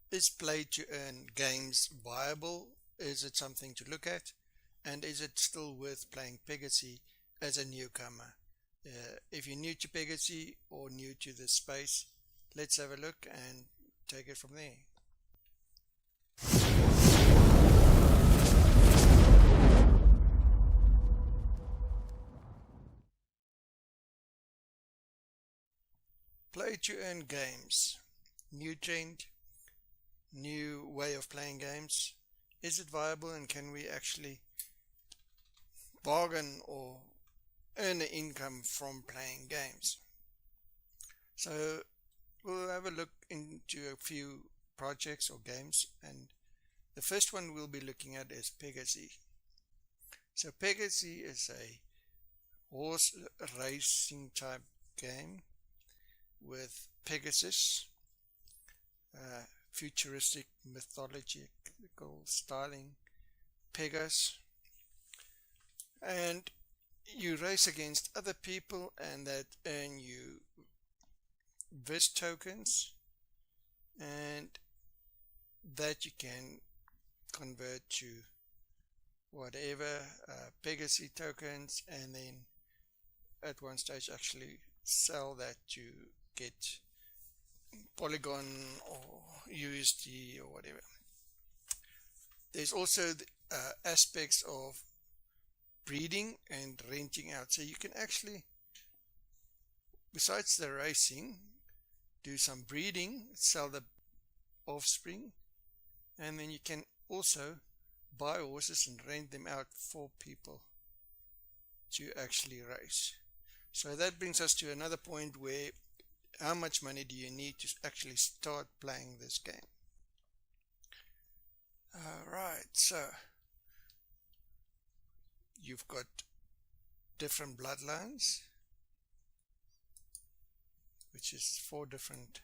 Is play to earn games viable? Is it something to look at? And is it still worth playing Pegaxy as a newcomer? If you're new to Pegaxy or new to this space, let's have a look and take it from there. Play to earn games. New trend, new way of playing games. Is it viable, and can we actually bargain or earn an income from playing games? So we'll have a look into a few projects or games, and the first one we'll be looking at is Pegaxy. So Pegaxy is a horse racing type game with Pegasus, futuristic mythological styling, Pegasus, and you race against other people, and that earn you vis tokens, and that you can convert to whatever Pegaxy tokens, and then at one stage actually sell that to get Polygon or USD or whatever. There's also aspects of breeding and renting out, so you can actually, besides the racing, do some breeding, sell the offspring, and then you can also buy horses and rent them out for people to actually race. So that brings us to another point where how much money do you need to actually start playing this game? Alright, so you've got different bloodlines, which is 4 different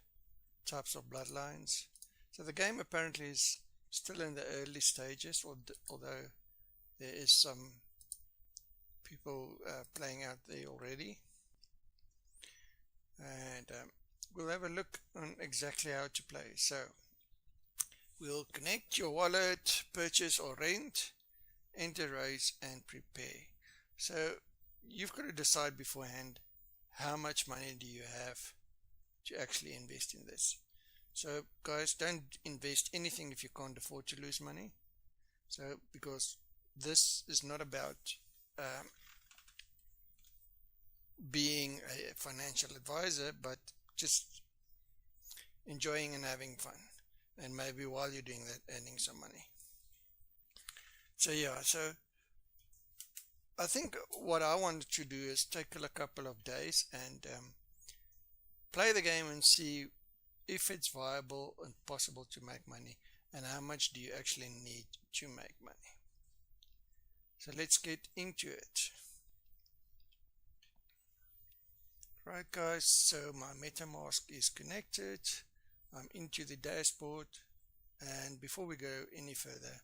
types of bloodlines. So the game apparently is still in the early stages, although there is some people playing out there already. And we'll have a look on exactly how to play. So we'll connect your wallet, purchase or rent, enter race, and prepare. So you've got to decide beforehand how much money do you have to actually invest in this. So guys, don't invest anything if you can't afford to lose money. So because this is not about being a financial advisor, but just enjoying and having fun, and maybe while you're doing that, earning some money. So yeah, so I think what I wanted to do is take a couple of days and play the game and see if it's viable and possible to make money, and how much do you actually need to make money. So let's get into it. Right guys, so my MetaMask is connected. I'm into the dashboard, and before we go any further,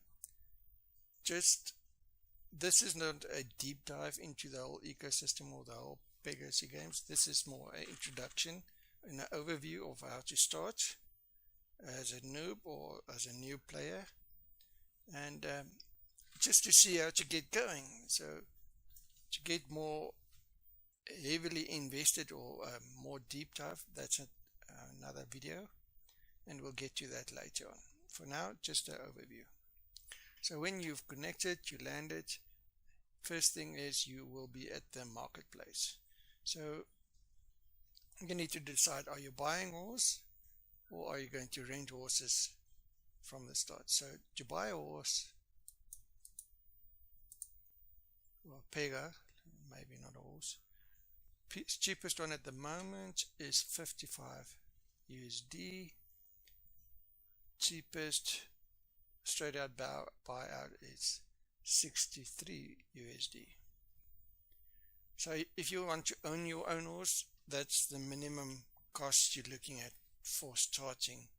this is not a deep dive into the whole ecosystem or the whole Pegaxy games. This is more an introduction and an overview of how to start as a noob or as a new player, and just to see how to get going. So to get more heavily invested or more deep dive, that's another video, and we'll get to that later on. For now, just an overview. So when you've connected, you landed, first thing is you will be at the marketplace. So you need to decide, are you buying horse or are you going to rent horses from the start? So to buy a horse, well, Pega, maybe not a horse, cheapest one at the moment is 55 USD. Cheapest straight out buyout is 63 USD. So if you want to own your own horse, that's the minimum cost you're looking at for starting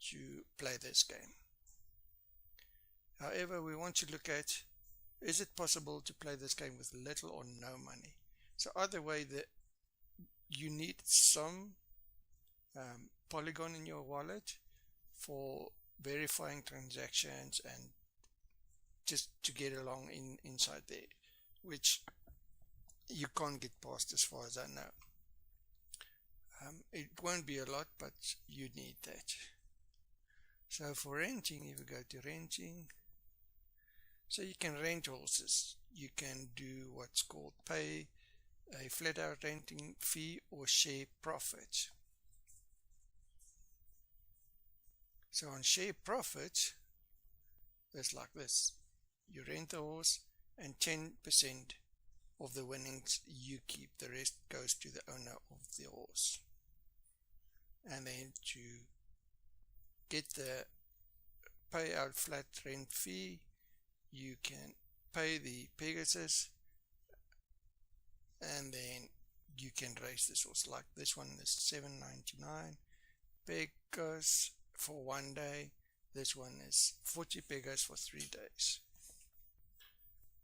to play this game. However, we want to look at, is it possible to play this game with little or no money? So either way, you need some Polygon in your wallet for verifying transactions and just to get along inside there, which you can't get past as far as I know. It won't be a lot, but you need that. So for renting, if you go to renting, so you can rent horses. You can do what's called pay a flat out renting fee or share profit. So on share profit, it's like this. You rent the horse and 10% of the winnings you keep. The rest goes to the owner of the horse. And then to get the payout flat rent fee, you can pay the Pegasus, and then you can race this horse. Like this one is $7.99 Pegasus for 1 day. This one is 40 Pegasus for 3 days.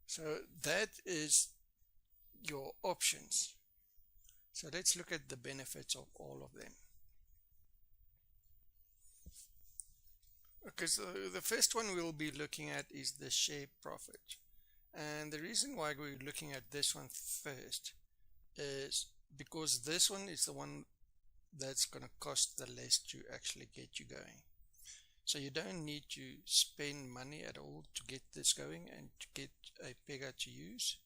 So that is your options. So let's look at the benefits of all of them. Okay, so the first one we'll be looking at is the share profit. And the reason why we're looking at this one first is because this one is the one that's going to cost the less to actually get you going. So you don't need to spend money at all to get this going and to get a Pega to use.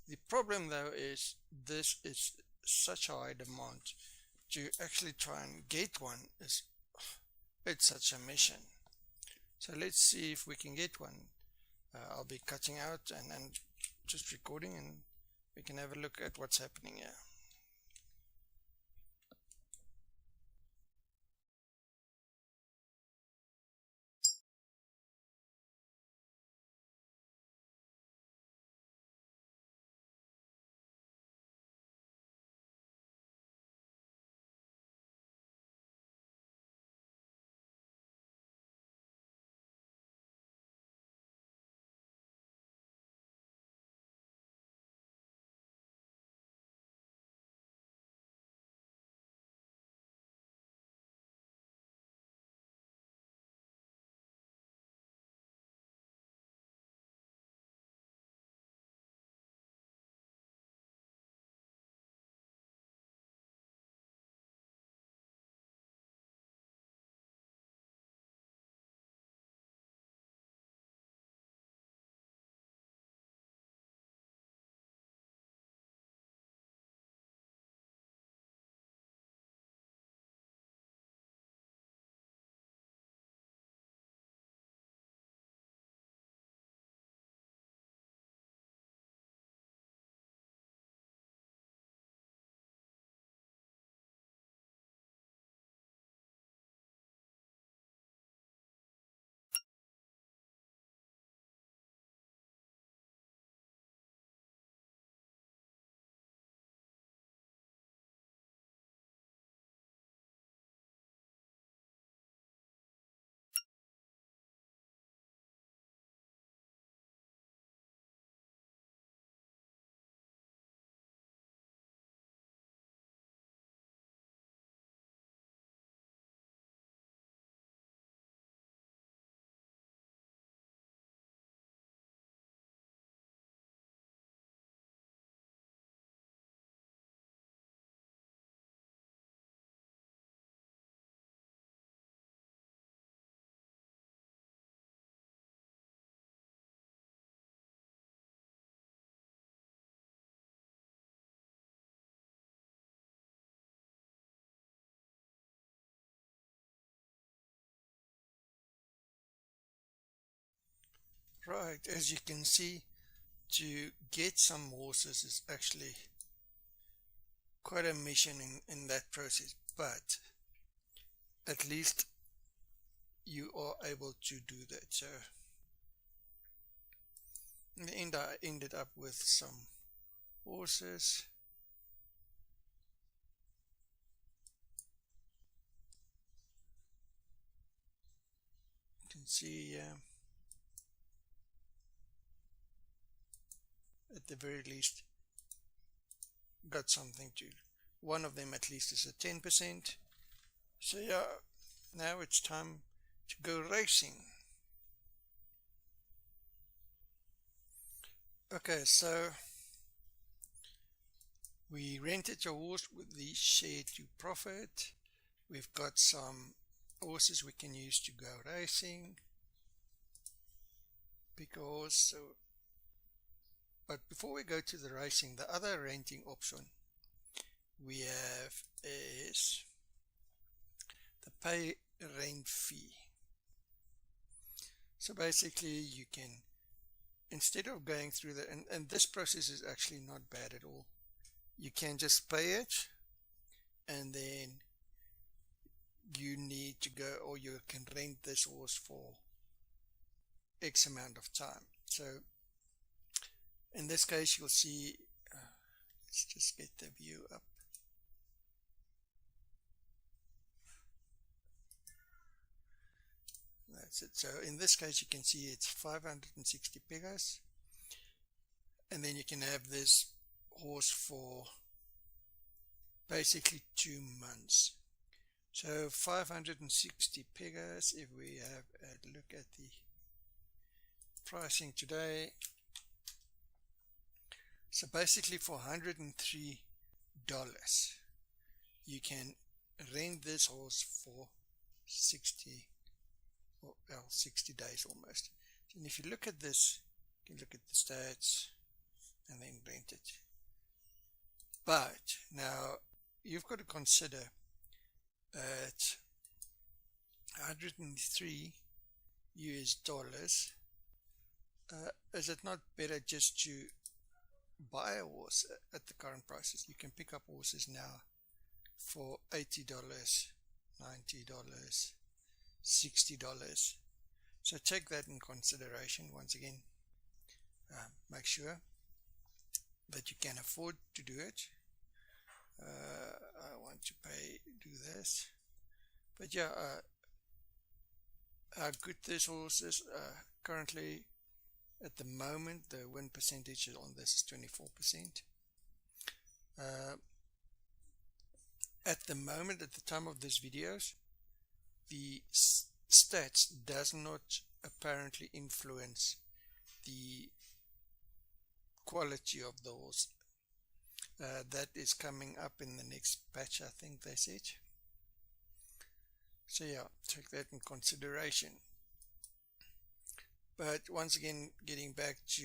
The problem though is this is such a high demand. To actually try and get one is it's such a mission. So let's see if we can get one. I'll be cutting out and just recording, and we can have a look at what's happening here. Right, as you can see, to get some horses is actually quite a mission in that process, but at least you are able to do that. So in the end I ended up with some horses. You can see at the very least got something to, one of them at least is a 10%. So yeah, now it's time to go racing. Okay, so we rented a horse with the share to profit. We've got some horses we can use to go racing. But before we go to the racing, the other renting option we have is the pay rent fee. So basically you can, instead of going through the, and this process is actually not bad at all. You can just pay it, and then you need to go, or you can rent this horse for X amount of time. So in this case you'll see, let's just get the view up. That's it. So in this case you can see it's 560 Pegaxy, and then you can have this horse for basically 2 months. So 560 Pegaxy, if we have a look at the pricing today, so basically for $103 you can rent this horse for 60 days almost. And if you look at this, you can look at the stats and then rent it. But now you've got to consider at $103 US, is it not better just to buy a horse at the current prices? You can pick up horses now for $80, $90, $60. So take that in consideration. Once again, make sure that you can afford to do it. I want to do this, but yeah, how good this horse is. Currently at the moment the win percentage on this is 24%. At the moment, at the time of this videos, the stats does not apparently influence the quality of the horse. That is coming up in the next patch, I think they said. So yeah, take that in consideration. But once again, getting back to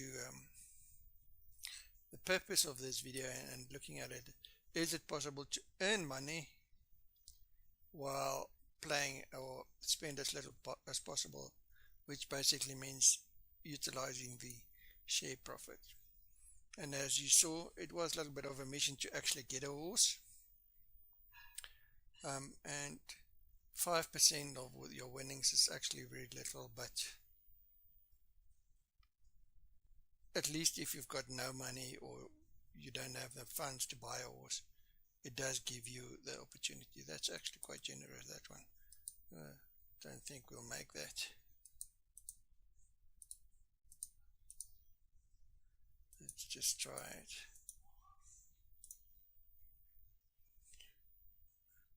the purpose of this video and looking at it, is it possible to earn money while playing, or spend as little as possible, which basically means utilizing the share profit. And as you saw, it was a little bit of a mission to actually get a horse, and 5% of your winnings is actually very little, but at least if you've got no money or you don't have the funds to buy a horse, it does give you the opportunity. That's actually quite generous, that one. Don't think we'll make that. Let's just try it.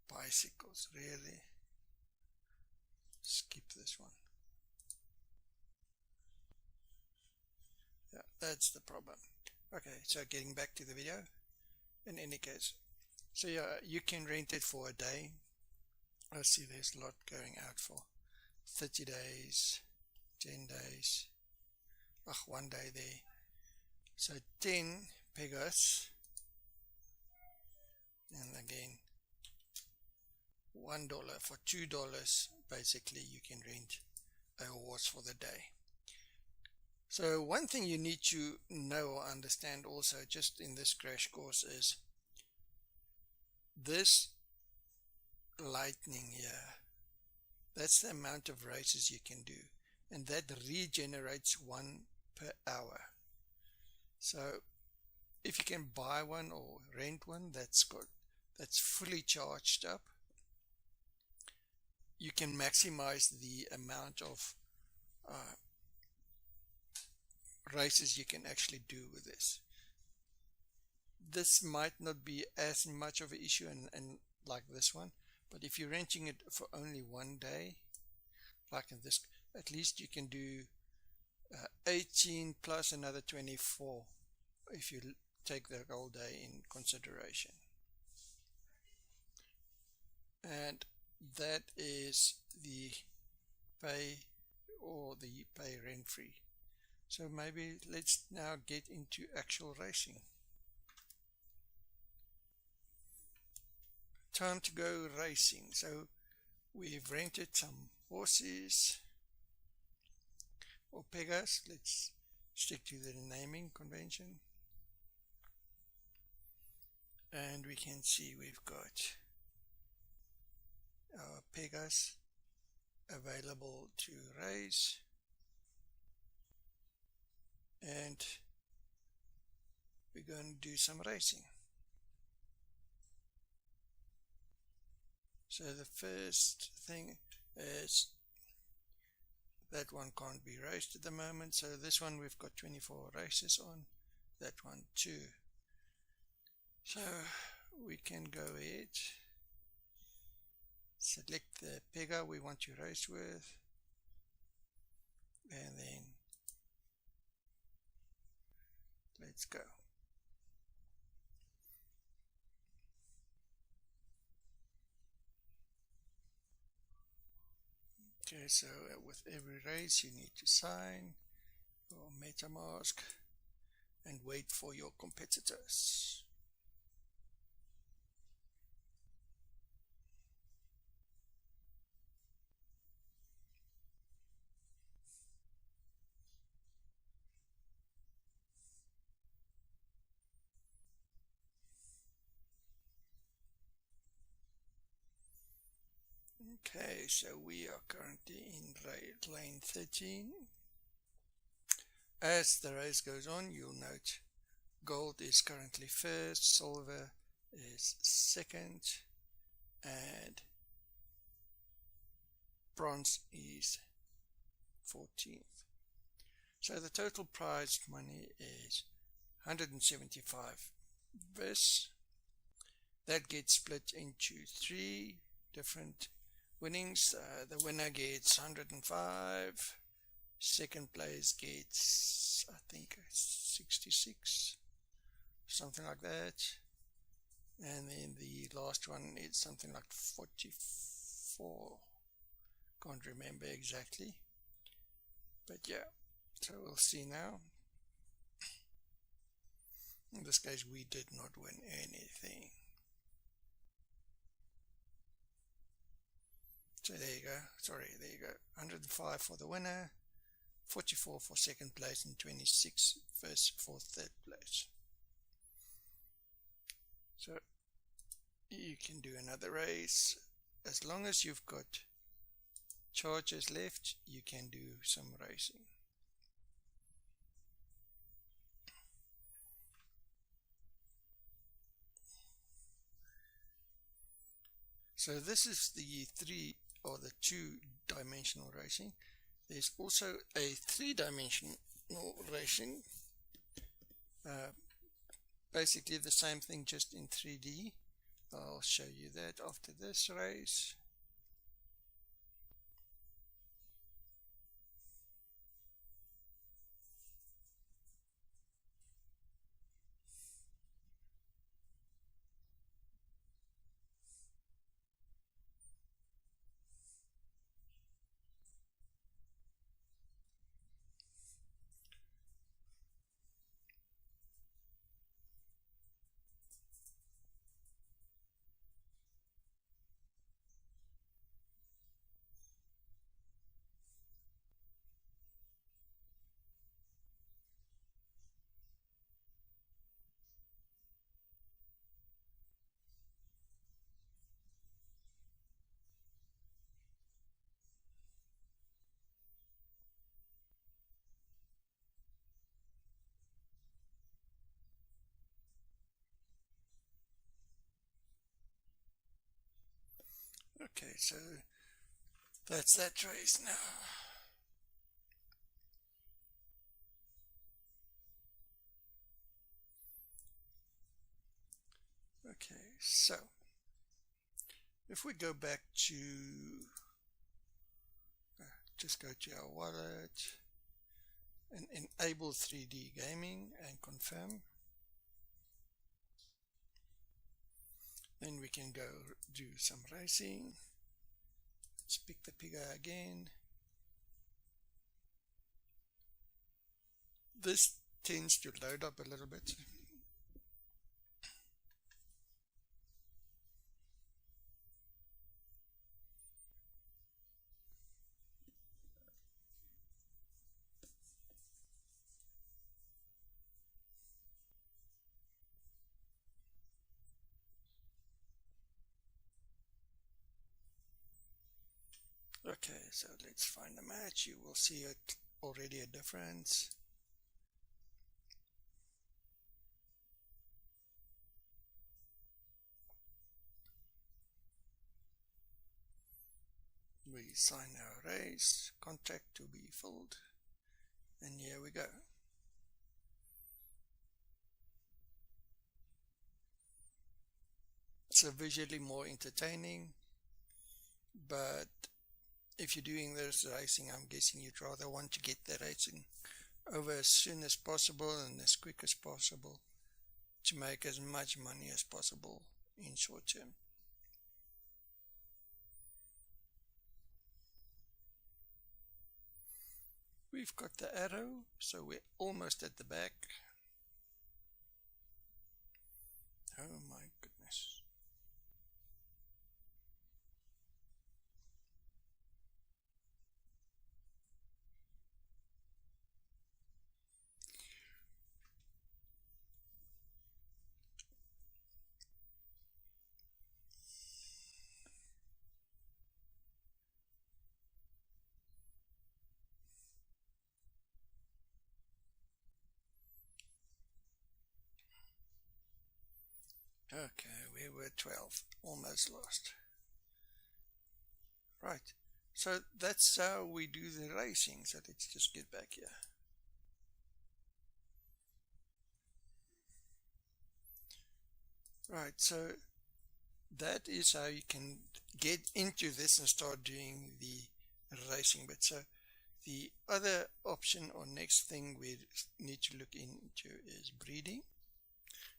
Bicycles, really? Skip this one. Yeah, that's the problem. Okay, so getting back to the video, in any case, so yeah, you can rent it for a day. I see there's a lot going out for 30 days, 10 days, 1 day there. So 10 Pegaxy, and again $1 for $2, basically you can rent a horse for the day. So one thing you need to know or understand also, just in this crash course, is this lightning here, that's the amount of races you can do, and that regenerates 1 per hour. So if you can buy one or rent one that's fully charged up, you can maximize the amount of races you can actually do with this. This might not be as much of an issue and like this one, But if you're renting it for only one day, like in this, at least you can do 18 plus another 24 if you take the whole day in consideration. And that is the pay or the pay rent free. So maybe let's now get into actual racing. Time to go racing. So we've rented some horses or Pegaxy. Let's stick to the naming convention. And we can see we've got our Pegaxy available to race, and we're going to do some racing. So the first thing is that one can't be raced at the moment, so this one we've got 24 races on, that one too. So we can go ahead, select the Pega we want to race with, and then let's go. Okay, so with every race you need to sign your MetaMask and wait for your competitors. Okay, so we are currently in lane 13. As the race goes on, you'll note gold is currently first, silver is second, and bronze is 14th. So the total prize money is 175 vis. That gets split into 3 different winnings. The winner gets 105, second place gets I think 66, something like that, and then the last one is something like 44, can't remember exactly, but yeah, so we'll see now. In this case we did not win anything. So there you go, there you go, 105 for the winner, 44 for second place, and 26 for third place. So you can do another race. As long as you've got charges left, you can do some racing. So this is the 2-dimensional racing. There's also a 3-dimensional racing, basically the same thing, just in 3D. I'll show you that after this race. Okay, so that's that race now. Okay, so If we go back to, just go to our wallet and enable 3D gaming and confirm. Then we can go do some racing. Let's pick the Pega again. This tends to load up a little bit. Okay, so let's find a match. You will see it already a difference. We sign our race, contract to be filled, and here we go. So visually more entertaining, but if you're doing this racing, I'm guessing you'd rather want to get the racing over as soon as possible and as quick as possible to make as much money as possible in short term. We've got the arrow, so we're almost at the back. Oh my goodness. Okay, we were 12, almost lost. Right, so that's how we do the racing. So let's just get back here. Right, so that is how you can get into this and start doing the racing bit. So the other option or next thing we need to look into is breeding.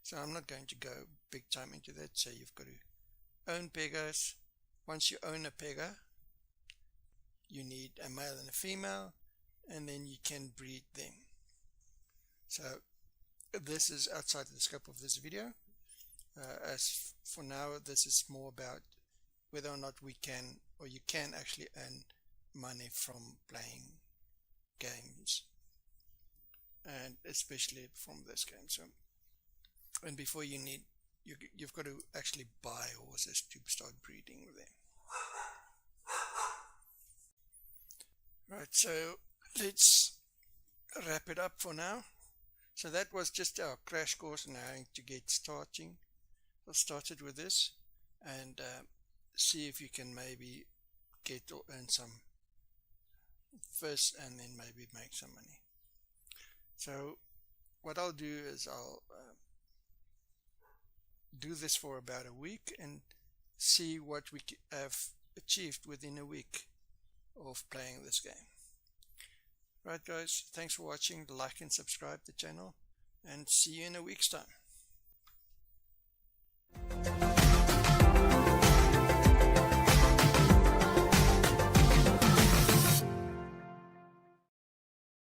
So I'm not going to go big time into that. So you've got to own Pegas. Once you own a Pega, you need a male and a female, and then you can breed them. So this is outside of the scope of this video. As for now, this is more about whether or not we can, or you can actually earn money from playing games, and especially from this game. So, and before you've got to actually buy horses to start breeding with them. Right, so let's wrap it up for now. So that was just our crash course on how to get started with this, and see if you can maybe get or earn some first, and then maybe make some money. So what I'll do is I'll do this for about a week and see what we have achieved within a week of playing this game. Right guys, thanks for watching. Like and subscribe the channel, and see you in a week's time.